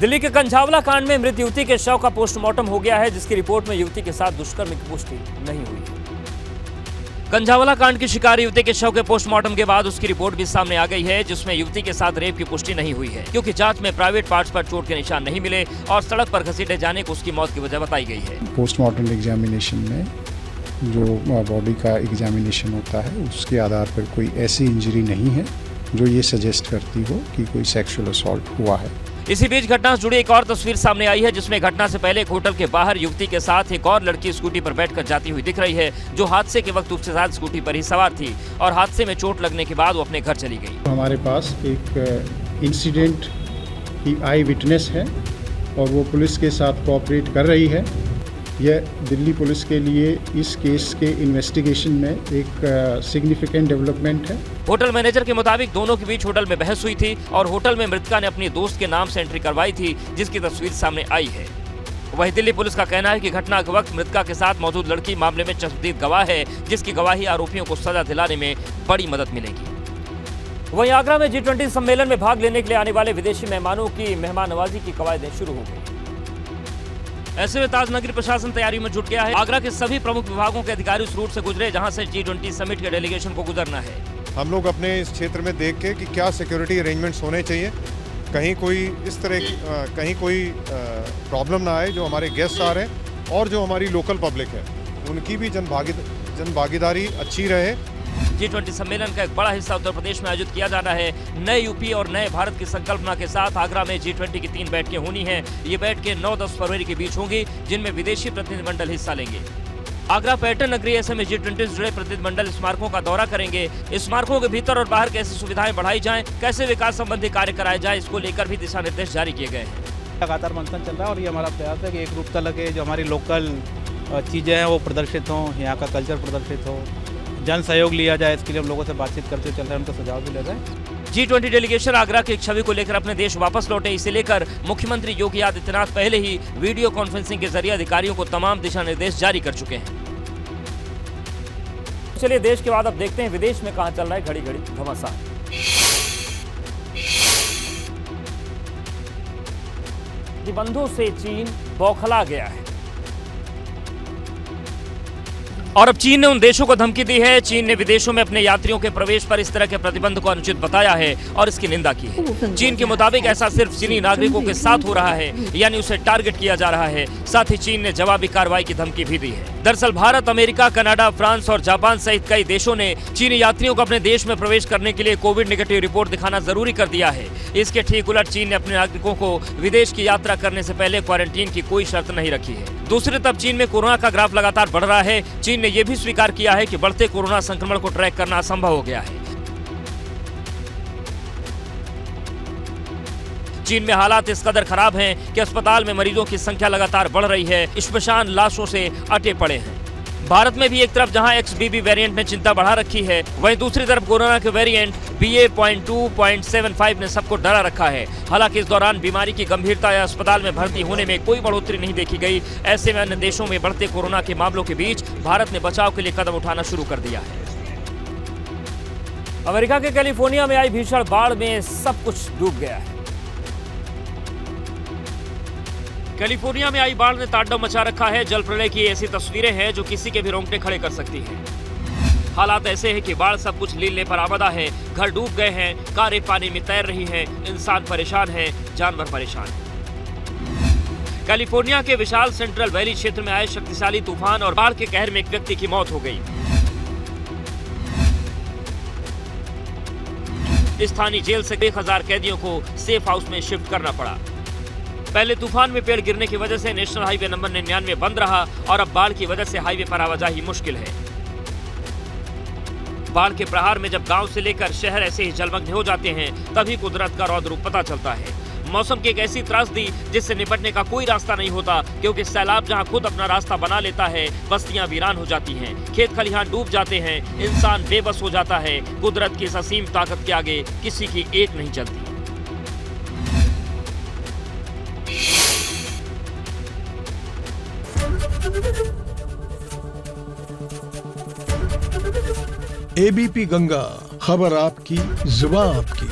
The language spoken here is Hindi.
दिल्ली के कंझावला कांड में मृत युवती के शव का पोस्टमार्टम हो गया है, जिसकी रिपोर्ट में युवती के साथ दुष्कर्म की पुष्टि नहीं हुई है। कंझावला कांड की शिकार युवती के शव के पोस्टमार्टम के बाद उसकी रिपोर्ट भी सामने आ गई है, जिसमें युवती के साथ रेप की पुष्टि नहीं हुई है, क्योंकि जांच में प्राइवेट पार्ट्स पर चोट के निशान नहीं मिले और सड़क पर घसीटे जाने को उसकी मौत की वजह बताई गई है। पोस्टमार्टम एग्जामिनेशन में जो बॉडी का एग्जामिनेशन होता है उसके आधार पर कोई ऐसी इंजरी नहीं है जो ये सजेस्ट करती हो कि कोई सेक्सुअल असॉल्ट हुआ है। इसी बीच घटना से जुड़ी एक और तस्वीर सामने आई है, जिसमें घटना से पहले एक होटल के बाहर युवती के साथ एक और लड़की स्कूटी पर बैठकर जाती हुई दिख रही है, जो हादसे के वक्त उसके साथ स्कूटी पर ही सवार थी और हादसे में चोट लगने के बाद वो अपने घर चली गई। हमारे पास एक इंसिडेंट की आई विटनेस है और वो पुलिस के साथ कोऑपरेट कर रही है। यह दिल्ली पुलिस के लिए इस केस के इन्वेस्टिगेशन में एक सिग्निफिकेंट डेवलपमेंट है। होटल मैनेजर के मुताबिक दोनों के बीच होटल में बहस हुई थी और होटल में मृतका ने अपनी दोस्त के नाम से एंट्री करवाई थी, जिसकी तस्वीर सामने आई है। वहीं दिल्ली पुलिस का कहना है कि घटना के वक्त मृतका के साथ मौजूद लड़की मामले में चश्मदीद गवाह है, जिसकी गवाही आरोपियों को सजा दिलाने में बड़ी मदद मिलेगी। वहीं आगरा में G20 सम्मेलन में भाग लेने के लिए आने वाले विदेशी मेहमानों की मेहमान नवाजी की कवायदें शुरू हो गई। ऐसे में ताजनगरी प्रशासन तैयारियों में जुट गया है। आगरा के सभी प्रमुख विभागों के अधिकारी उस रूट से गुजरे जहां से G20 समिट के डेलीगेशन को गुजरना है। हम लोग अपने इस क्षेत्र में देख के कि क्या सिक्योरिटी अरेंजमेंट्स होने चाहिए, कहीं कोई इस तरह कहीं कोई प्रॉब्लम ना आए जो हमारे गेस्ट आ रहे हैं और जो हमारी लोकल पब्लिक है उनकी भी जन भागीदारी अच्छी रहे। G20 सम्मेलन का एक बड़ा हिस्सा उत्तर प्रदेश में आयोजित किया जाना है। नए यूपी और नए भारत की संकल्पना के साथ आगरा में G20 की 3 बैठकें होनी हैं। ये बैठकें 9-10 फरवरी के बीच होंगी, जिनमें विदेशी प्रतिनिधिमंडल हिस्सा लेंगे। आगरा पर्यटन नगरी ऐसे में G20 से जुड़े प्रतिनिधिमंडल स्मारकों का दौरा करेंगे। स्मारकों के भीतर और बाहर कैसे सुविधाएं बढ़ाई जाएं, कैसे विकास संबंधी कार्य कराए जाए, इसको लेकर भी दिशा निर्देश जारी किए गए हैं। लगातार मंथन चल रहा है और ये हमारा प्रयास है कि एक रूपता लगे, जो हमारी लोकल चीज़ें हैं वो प्रदर्शित हों, यहाँ का कल्चर प्रदर्शित हो, जन सहयोग लिया जाए। इसके लिए हम लोगों से बातचीत करते चल रहे हैं, उनका सुझाव भी ले रहे हैं। G20 डेलीगेशन आगरा की एक छवि को लेकर अपने देश वापस लौटे। इसे लेकर मुख्यमंत्री योगी आदित्यनाथ पहले ही वीडियो कॉन्फ्रेंसिंग के जरिए अधिकारियों को तमाम दिशा निर्देश जारी कर चुके हैं। चलिए देश के बाद अब देखते हैं विदेश में कहां चल रहा है घड़ी घड़ी घमासान। प्रतिबंधों से चीन बौखला गया है और अब चीन ने उन देशों को धमकी दी है। चीन ने विदेशों में अपने यात्रियों के प्रवेश पर इस तरह के प्रतिबंध को अनुचित बताया है और इसकी निंदा की है। चीन के मुताबिक ऐसा सिर्फ चीनी नागरिकों के साथ हो रहा है, यानी उसे टारगेट किया जा रहा है। साथ ही चीन ने जवाबी कार्रवाई की धमकी भी दी है। दरअसल भारत, अमेरिका, कनाडा, फ्रांस और जापान सहित कई देशों ने चीनी यात्रियों को अपने देश में प्रवेश करने के लिए कोविड नेगेटिव रिपोर्ट दिखाना जरूरी कर दिया है। इसके ठीक उलट चीन ने अपने नागरिकों को विदेश की यात्रा करने से पहले क्वारंटीन की कोई शर्त नहीं रखी है। दूसरी तरफ चीन में कोरोना का ग्राफ लगातार बढ़ रहा है। चीन ने यह भी स्वीकार किया है कि बढ़ते कोरोना संक्रमण को ट्रैक करना असंभव हो गया है। चीन में हालात इस कदर खराब हैं कि अस्पताल में मरीजों की संख्या लगातार बढ़ रही है। श्मशान लाशों से अटे पड़े हैं। भारत में भी एक तरफ जहां XBB वेरिएंट ने चिंता बढ़ा रखी है, वहीं दूसरी तरफ कोरोना के वेरिएंट BA.2.75 ने सबको डरा रखा है। हालांकि इस दौरान बीमारी की गंभीरता या अस्पताल में भर्ती होने में कोई बढ़ोतरी नहीं देखी गई। ऐसे में अन्य देशों में बढ़ते कोरोना के मामलों के बीच भारत ने बचाव के लिए कदम उठाना शुरू कर दिया है। अमेरिका के कैलिफोर्निया में आई भीषण बाढ़ में सब कुछ डूब गया है। कैलिफोर्निया में आई बाढ़ ने तांडव मचा रखा है। जल प्रलय की ऐसी तस्वीरें हैं जो किसी के भी रोंगटे खड़े कर सकती हैं। हालात ऐसे हैं कि बाढ़ सब कुछ लीलने पर आमदा है। घर डूब गए हैं, कारें पानी में तैर रही हैं, इंसान परेशान है, जानवर परेशान है। कैलिफोर्निया के विशाल सेंट्रल वैली क्षेत्र में आए शक्तिशाली तूफान और बाढ़ के कहर में एक व्यक्ति की मौत हो गई। स्थानीय जेल से 1000 कैदियों को सेफ हाउस में शिफ्ट करना पड़ा। पहले तूफान में पेड़ गिरने की वजह से नेशनल हाईवे नंबर 99 बंद रहा और अब बाढ़ की वजह से हाईवे पर आवाजाही मुश्किल है। बाढ़ के प्रहार में जब गांव से लेकर शहर ऐसे ही जलमग्न हो जाते हैं, तभी कुदरत का रौद्र रूप पता चलता है। मौसम की एक ऐसी त्रासदी जिससे निपटने का कोई रास्ता नहीं होता, क्योंकि सैलाब जहां खुद अपना रास्ता बना लेता है, बस्तियां वीरान हो जाती हैं, खेत खलिहान डूब जाते हैं, इंसान बेबस हो जाता है। कुदरत की इस असीम ताकत के आगे किसी की एक नहीं चलती। ABP गंगा, खबर आपकी, जुबान आपकी।